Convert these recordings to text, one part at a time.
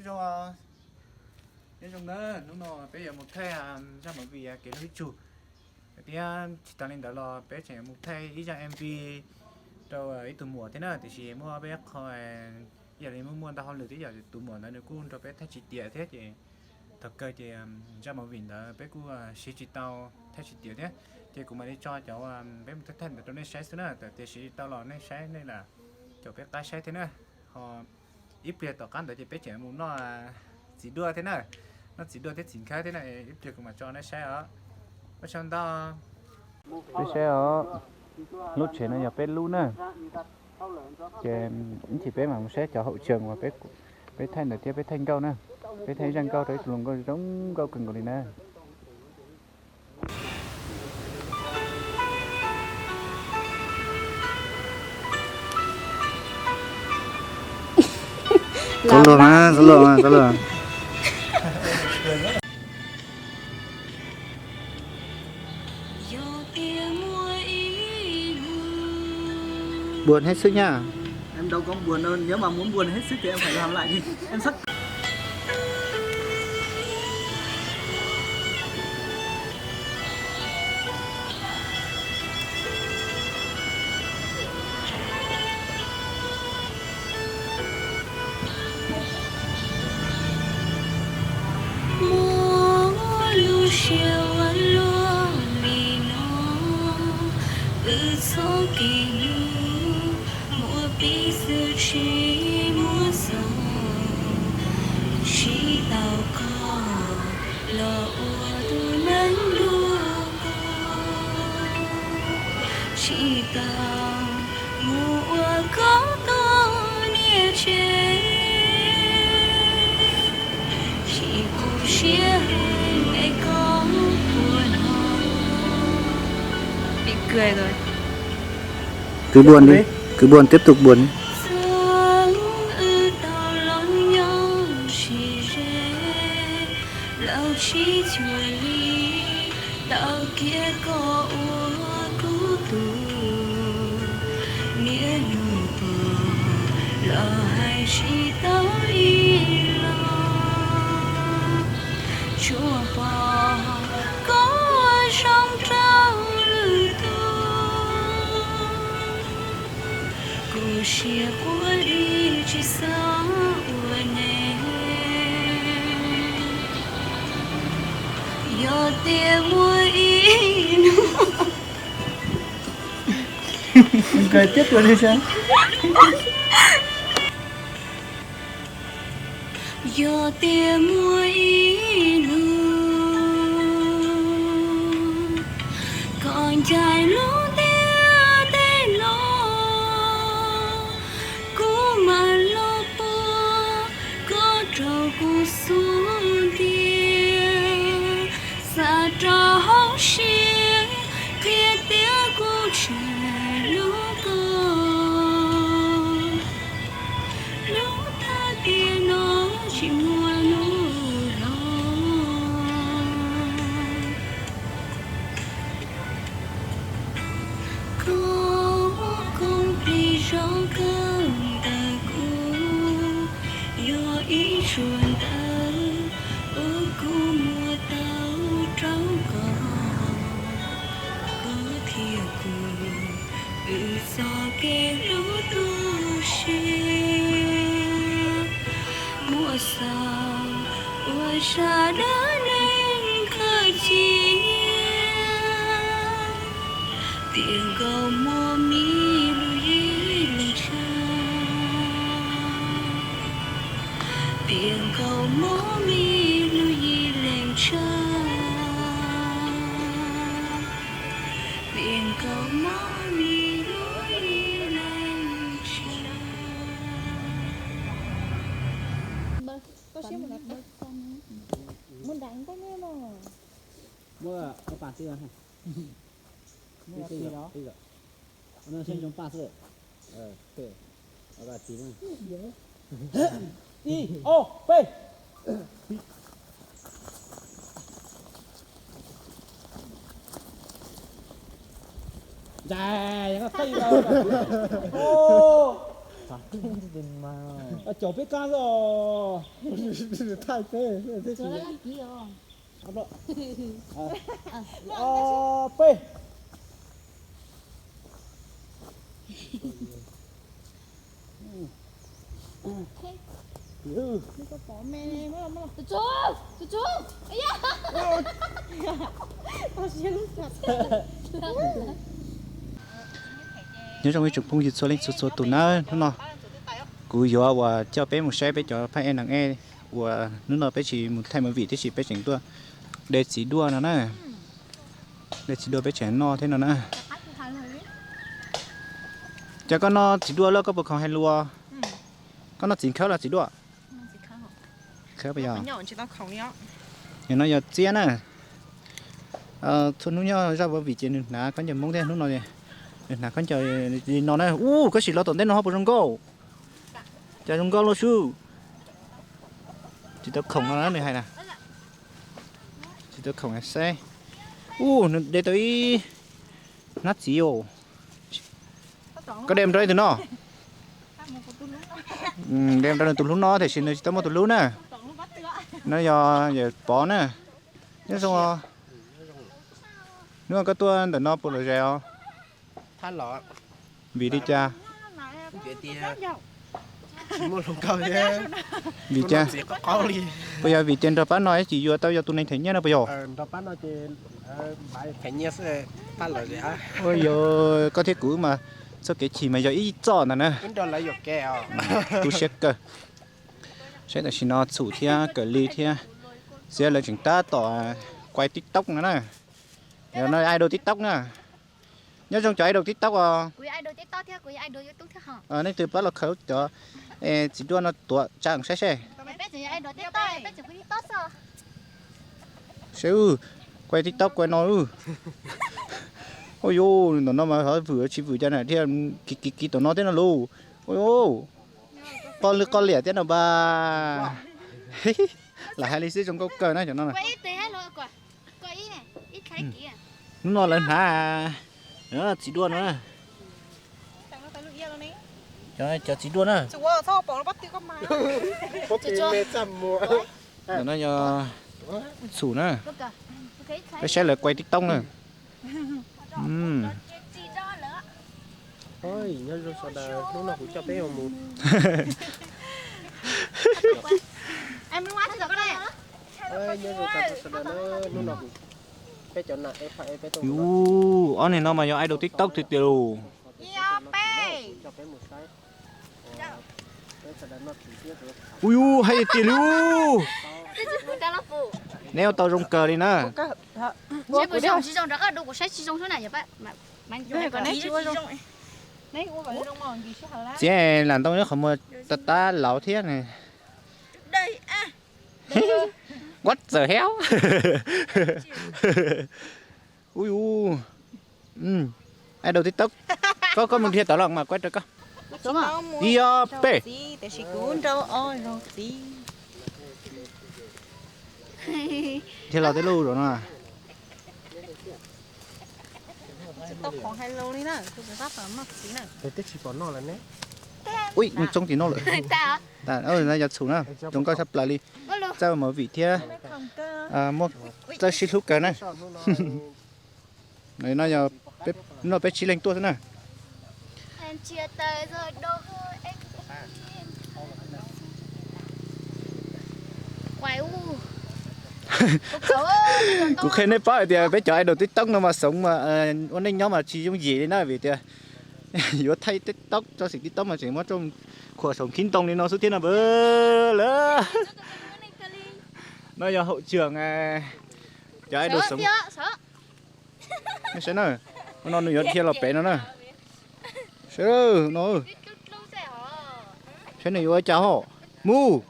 cho nói chung đó nó bây giờ một thay ra một vì cái lối chủ thì chỉ tăng lên đó là bé trẻ một thay ý cho MV đâu ít tụi mùa thế nào thì chỉ mua bé khỏi giờ thì mua tao lười tí giờ tụi mùa nó cũng cho bé thay chỉ tiền thế thì thật cơ thì ra một vì đó bé cũng sẽ chỉ tao thay chỉ tiền thế thì cũng mà đi cho cháu bé một thay để cho nó sai xíu nữa thì chỉ tao lo nó sai nên là cho bé cái sai thế nữa họ ít việcต่อกันแต่จะไปเจอมุมnó chỉ đua thế này nó chỉ đua thế triển khai thế này ít việc mà cho nó xe ở ở trong đó cái xe ở lúc chuyển nó nhập bên luôn nè chè chỉ bé mà sẽ cho hậu trường và bé thanh để tiếp bé thanh câu nè bé thanh răng câu đấy luôn có giống câu cứng của này nè Solo mà. Buồn hết sức nha. Em đâu có buồn đâu, nếu mà muốn buồn hết sức thì em phải làm lại đi. Em sắp chỉ tao mùa có tôi nia chế chỉ cô chia ngày có buồn ho bị cười rồi cứ buồn đi cứ buồn tiếp tục buồn chỉ chuối ly đạo kia có uống cứu tù nghĩa nụ bờ lỡ hay chỉ tới lo chúa bò có trong trao lư tu cô chia của đi chỉ sao yo te muin cười tiếp luôn đi xem. Yo te muin còn trai lũ te lo cú mà lo po có trâu cú xuống xa trò hóng xiên kia tiếng của trẻ lũ con lũ ta kia nó chỉ mua lũ lo con đi rong cơn ta cũ yo ý chuồn ta ước cũ mua tao trâu có thiệt cù do cái lũ tu xuyên mùa sao mùa xa đã nên khơi chia tiền cầu mua mi lùi lên tiền cầu mua mi lùi lên biển cầu mơ mi lối lên trời. Có xíu một lát con muốn đánh cái nghe mà. Mua có bà tư hả? Mua tư đó. Nó xem giống bà tư. Tư. Ở bà tí mà. Đi, ô, về. Dài, nó xây đâu. Ô. Đừng mà. chỗ biết cá rồi thay phê thế Chỗ đó là kỹ rồi. áp đó phê Đi có bỏ mẹ mới làm từ chú ấy da tao xuyên nhớ trong cái chụp phong dịch số lên số tụ nó cú gió và cho bé một xe bé cho phải em nặng e và nó bé chỉ một thay một vị thế chỉ bé chỉnh tua để chỉ đua nó nè để chỉ đua bé chén no thế nào nè cho con nó chỉ đua lo có bậc không hay lua con nó chỉ khâu là chỉ đua khâu bây giờ nhưng nó giờ chia nè thôn nó nhau ra vào vị trí nè con giờ mong thế lúc nào vậy nè con chờ gì nó này có gì lo tổn thế nó hấp trong câu chờ trong câu lo su chỉ tập khổng nó này hay nè chỉ tập khổng này xe để tới nát gì ồ có đem ra từ nó đem ra từ lúc nó thì xin tới một từ lúc nè nó giờ bỏ nè nhớ xong rồi nếu có tua để nó bự rồi rèo than lọ vì đi cha chuyện tia mua lồng câu thế vì cha chỉ có câu đi bây giờ vì tiền đó bán nói chỉ vừa tao cho tụi này thấy nhá nó bây giờ đó bán nó trên bài phải nhớ sẽ than lọ gì á ôi giờ có thể cũ mà sao cái chỉ mà giờ ít tròn nè in đó lấy dọc kẹo tu xét cơ sẽ là xin nó chủ thia cờ ly thia sẽ là chúng ta tỏ quay tiktok nữa nè giờ nó idol tiktok nè nhớ trong chỗ idol tiktok à quý idol tiktok theo quý idol youtube theo hả nên từ bắt là khẩu cho chỉ đua nó tuổi chẳng xe bé chỉ idol tiktok bé chỉ quý tiktok sao sẽ quay tiktok quay nó ôi yo nó mà hỏi vừa chỉ vừa cho này thì kí tụi nó thế nào luôn ôi yo con lẻ thế nào ba là hai lý sĩ trong câu cờ này cho nó này quay ít tí hay luôn quay ít này ít thấy kỹ à nó lên hả nó chỉ đua nữa cho chỉ đua nữa có tiền mẹ chăm mua nó cho sủ nữa lúc cả cái xe là quay tiktok nữa ôi nhớ rồi sao đã lúc nào cũng cho bé mà mua em muốn ăn thử cái này ôi nhớ rồi sao đã nó lúc nào cũng bé chọn lại phải bé tôi anh này nó mà do idol tiktok thì tiêu cho bé một cái bé sao đã nó chỉ biết rồi ui hay tiền luôn nếu tao rong cờ đi nè chế của chồng chỉ trồng rất là đủ của sách chỉ trồng số này vậy bạn mà cái này chưa trồng đấy của bạn trồng mòn gì chứ hả chế làm tao nhớ không mà ta lão thế này đây à what the hell ui ai đầu tiktok có một thiệt tao lòng mà quay được không đúng không IOP thì là tới lâu rồi nè tao khoảng 2 lâu đi nè, tôi sẽ phát mất tí nè. để tích chỉ bỏ nó là nè ui trong tí nó rồi ta ta nó giật xuống nè chúng ta sắp lại đi sao mà vị thế một ta xí lúc cái này này nó giờ nó bé chỉ lên tua thế này em chia tay rồi đâu anh quái u cũng khen đấy phải thì bé cho ai đầu tiktok nó mà sống mà anh ấy nhóm mà chỉ dùng gì đấy nói vì thì vừa thay tiktok cho sự tiktok mà chỉ mất trong cuộc sống kinh tông thì nó xuất hiện là bơ lỡ nó giờ hậu trường cho ai đầu sống cái nữa nó nữa thiên là bé nó nè sợ nó cái này vô cháu họ mu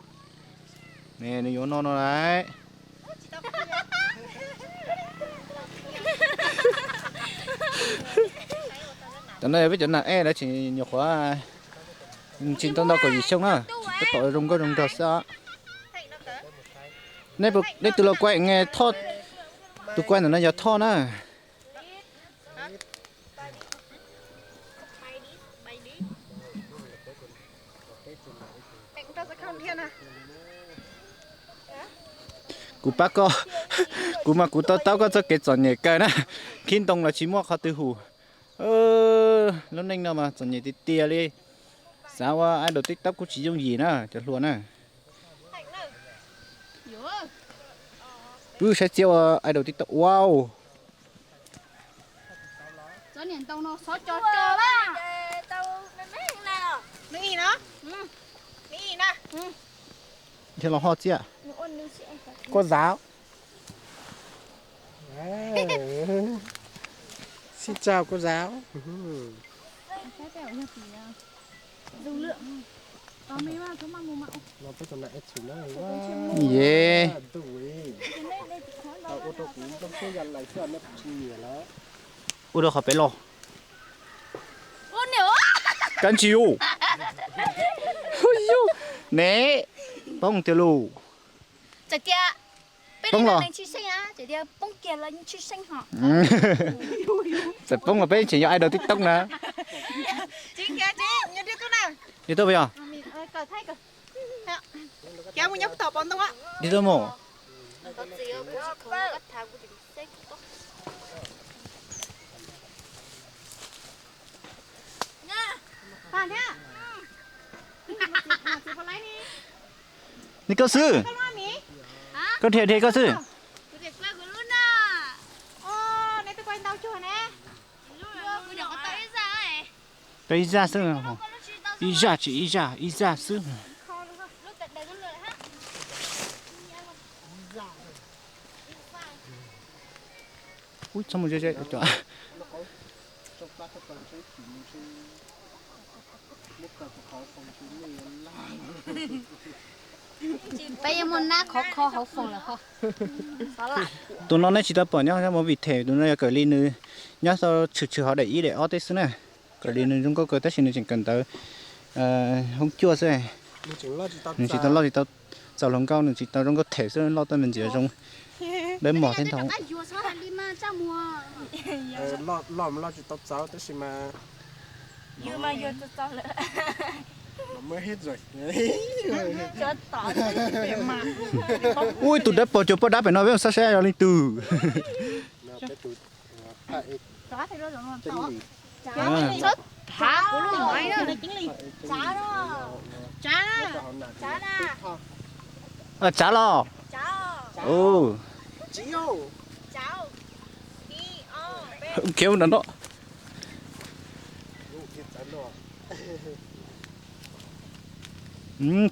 nè này vô nó đấy tao nói với chuyện là đã chỉ nhiều khóa chính tao đâu có gì xong á cái tội rung có rung thật sao nên từ lâu quay nghe thốt tôi quay là nó giờ thốt á Không thiên à. cú bác có cú mà cú tao có cho cái chọn nhẹ cái nè khi đông là chỉ mua khó từ hủ lúc này nào mà chọn nhẹ thì tia đi sao ai đầu tiktok cũng chỉ dùng gì nữa cho luôn à sẽ chiêu ai đầu tiktok wow cho nên tao nó xót cho ba Nghĩ nó. Nghĩ nè. thì nó hot chứ ạ có giáo Xin chào cô giáo. Mấy mà cứ mang mù mạo. Nó phải cho lại chủ nó yeah tuổi. Tao ô tô cũ nó không dành lại xe nó chỉ nhiều đó. ui đâu khỏi bé lo ôn nữa cắn chiu nè bông tiêu lù chả tia bên bông này lò là chi xanh á chả tia bông kia là chi xanh hả sẽ bông là bé chỉ cho ai đầu tiktok nè Chị kìa chị, nhìn đi tôi nào. đi đâu bây giờ Cờ thay cờ. Kéo một nhóc tỏ bón tung á. đi đâu mổ Bạn thế à? đi cơ sư Con hoa mí. có thể thì cơ sư tôi đẹp quá của luôn à Ô, này tôi quay tao chưa nè. tôi được có tay ra ấy tới ra sư ý ra sư lúc tận đây nó lười ha ui sao mà chơi chỗ Trong bác các bạn thấy chỉ mình chơi lúc cả có phòng chú mình làm. bây giờ muốn nát khó khó hậu phòng là khó xóa lại tụi nó này chỉ ta bỏ nhau ra một vị thể tụi nó cởi lên nữa nhá sao chữ họ để ý để ở tết xưa này cởi lên nữa chúng có cởi tết xin chỉ cần tới không chua xưa này Mình chỉ lo mình chỉ tao lo thì tao giàu lòng cao mình chỉ tao trong có thể xưa lo tao mình chỉ ở trong đấy mỏ thiên thống ai vừa xóa đi mà cha mùa lo chỉ tao cháu tới xin mà Như mà vừa tôi tao lỡ. nó mới hết rồi. Chết tỏ để mà. ui tụi đất bỏ chỗ bỏ đá phải nói với ông sao xe rồi lên từ Nó cái tụi phải Chó thì nó rồi mà. chân lì. chết thả của luôn nói đó Này chính lì. Chá đó. Chá đó. Chá đó. chả lo Chá. ô Chiêu. Cháu. Đi. kêu nó đó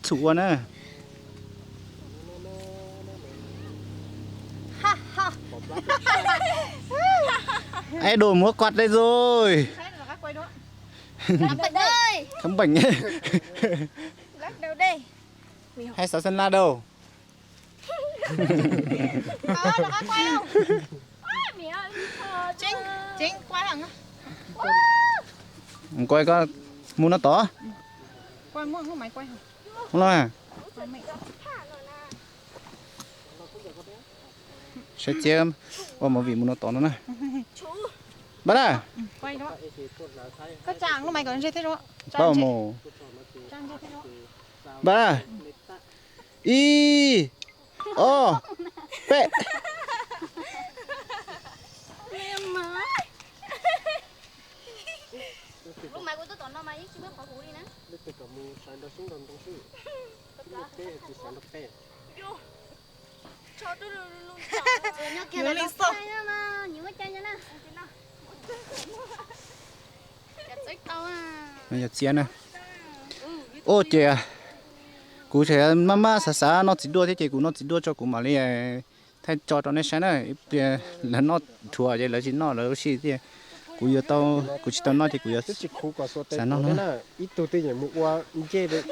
chua nè ai đồ múa quạt đây rồi Thế là các quay đó. làm bệnh ơi không bệnh Lắc đầu đây. hay sáu sân la đâu Có là các quay không? Chính. Chính quay hẳn. quay có muốn nó to Quay mua không máy quay hẳn. không lo à Quay mẹ. sẽ chơi qua một vị muốn nó to nữa nè bắt à Quay đó. Các chàng lúc mày còn chơi thế đó. bao mồ Chàng chơi thế đó. bắt à y ô bệ lúc mà tôi toàn nó mà chứ biết khó cũ đi nè Lúc cái mù sai nó xuống đồng sư. Lúc cái thì sai nó pe. cho tôi luôn nhớ kia là nó sai mà những cái chân nè chết tao à bây giờ chia nè ô chị à cụ thể mama sa nó chỉ đua thế chị cụ nó chỉ đua cho cụ mà đi thay cho nó sáng này là nó thua vậy là chỉ nó là gì thì cụ giờ tao cụ chỉ tao nói thì cụ giờ Chứ chỉ khu có số Sao nó tên nó ít tụi tiền nhà mua qua chơi được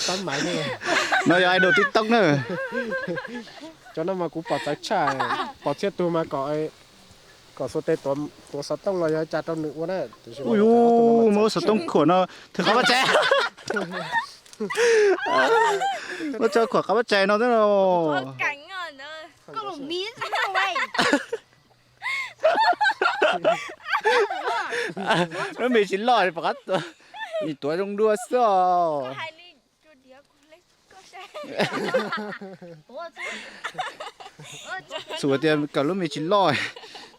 tắm máy này. nó giờ ai đầu tiktok nữa Cho nó mà cũng bỏ trái trà bỏ chết tôi mà có số tên tôi sát tông là cha trong nữ đó. ui u mỗi số tông của nó thử khó bắt chạy nó cho của khó bắt chạy nó thế nào Cảnh rồi nữa. có một miếng nó bị chín lòi bắt đi tuổi trong đua sao Hai ly chua đĩa con lấy. sủa tiền cả lúc mình chỉ lo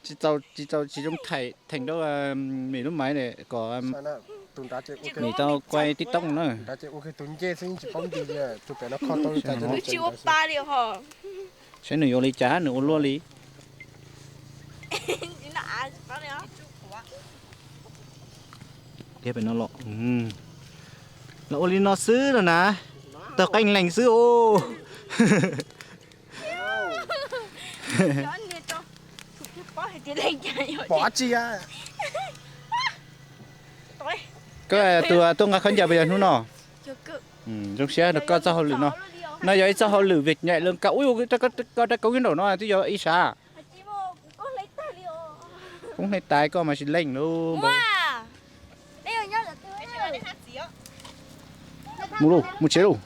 chỉ trong thầy thành đâu mình lúc máy này có tụi ta chơi ok mình tao quay tiktok nữa ta chơi ok tụi chơi xin chỉ phong đi giờ tụi bé nó khó tôi ta chơi chỉ có ba điều hả sẽ nửa lấy chả nửa luôn lý chỉ là ba điều thế phải nó lọ lọ lý nó xứ rồi nè tao canh lành xứ ô bỏ chi à cái tôi ngã khấn giờ bây giờ nó nọ trong xe nó có sao họ lử nó giờ sao họ lử việc nhẹ lương cậu ui cái ta có cái nổ nó thì giờ ít xa cũng hay tài có mà chỉ lệnh luôn mua luôn mua chế luôn